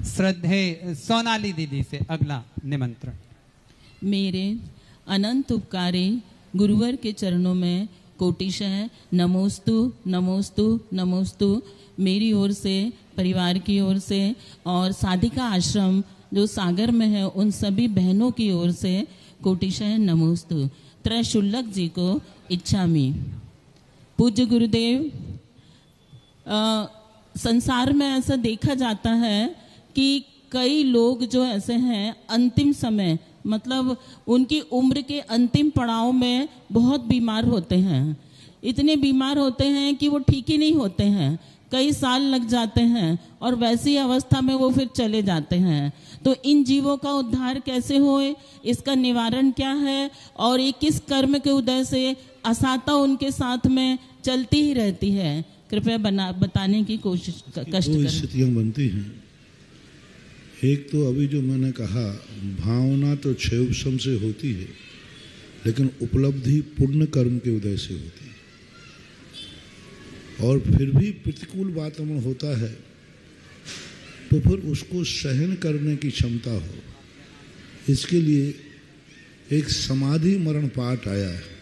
श्रद्धेय सोनाली दीदी से अगला निमंत्रण। मेरे अनंत उपकारी गुरुवर के चरणों में कोटिशः नमोस्तु नमोस्तु नमोस्तु। मेरी ओर से, परिवार की ओर से और साधिका आश्रम जो सागर में है उन सभी बहनों की ओर से कोटिशः नमोस्तु। त्रैशुल्लक जी को इच्छामि। पूज्य गुरुदेव, संसार में ऐसा देखा जाता है कि कई लोग जो ऐसे हैं अंतिम समय, मतलब उनकी उम्र के अंतिम पड़ाव में बहुत बीमार होते हैं। इतने बीमार होते हैं कि वो ठीक ही नहीं होते हैं, कई साल लग जाते हैं और वैसी अवस्था में वो फिर चले जाते हैं। तो इन जीवों का उद्धार कैसे होए, इसका निवारण क्या है, और ये किस कर्म के उदय से असाता उनके साथ में चलती ही रहती है, कृपया बताने की कोशिश कष्ट करें। स्थितियाँ बनती हैं। एक तो अभी जो मैंने कहा, भावना तो क्षयोपशम से होती है, लेकिन उपलब्धि पुण्य कर्म के उदय से होती है। और फिर भी प्रतिकूल वातावरण होता है तो फिर उसको सहन करने की क्षमता हो, इसके लिए एक समाधि मरण पाठ आया है।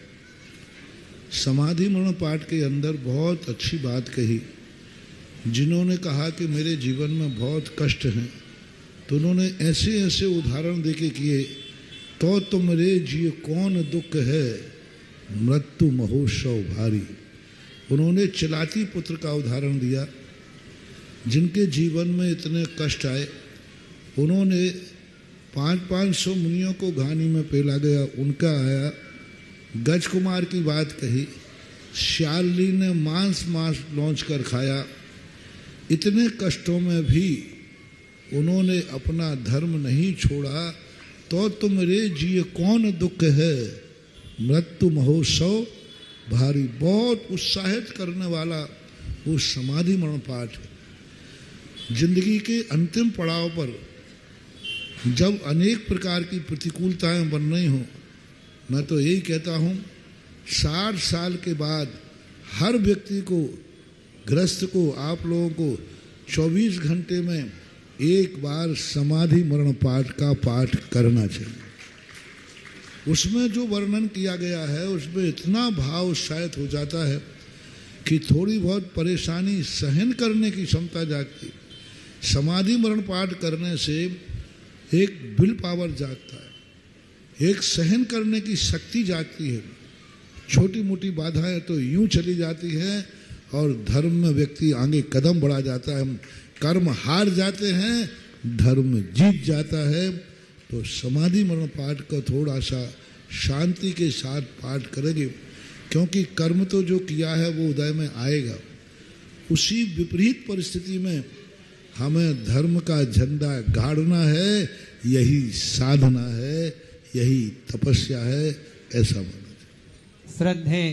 समाधि मरण पाठ के अंदर बहुत अच्छी बात कही। जिन्होंने कहा कि मेरे जीवन में बहुत कष्ट हैं, तो उन्होंने ऐसे ऐसे उदाहरण देके किए। तो तुम रे जिय कौन दुख है, मृत्यु महोत्सव भारी। उन्होंने चिलाती पुत्र का उदाहरण दिया, जिनके जीवन में इतने कष्ट आए। उन्होंने 500 मुनियों को घानी में पेला गया, उनका आया। गज कुमार की बात कही, श्याली ने मांस लौंच कर खाया। इतने कष्टों में भी उन्होंने अपना धर्म नहीं छोड़ा। तो तुम रे जिय कौन दुख है, मृत्यु महोत्सव भारी। बहुत उत्साहित करने वाला वो समाधि मरण पाठ है। जिंदगी के अंतिम पड़ाव पर जब अनेक प्रकार की प्रतिकूलताएं बन रही हों, मैं तो यही कहता हूँ 60 साल के बाद हर व्यक्ति को, ग्रस्त को, आप लोगों को 24 घंटे में एक बार समाधि मरण पाठ का पाठ करना चाहिए। उसमें जो वर्णन किया गया है उसमें इतना भाव उत्साहित हो जाता है कि थोड़ी बहुत परेशानी सहन करने की क्षमता जागती। समाधि मरण पाठ करने से एक विल पावर जागता है, एक सहन करने की शक्ति जागती है। छोटी मोटी बाधाएं तो यूं चली जाती हैं और धर्म में व्यक्ति आगे कदम बढ़ा जाता है। कर्म हार जाते हैं, धर्म जीत जाता है। तो समाधि मरण पाठ का थोड़ा सा शांति के साथ पाठ करेंगे, क्योंकि कर्म तो जो किया है वो उदय में आएगा। उसी विपरीत परिस्थिति में हमें धर्म का झंडा गाड़ना है, यही साधना है, यही तपस्या है, ऐसा माना। श्रद्धेय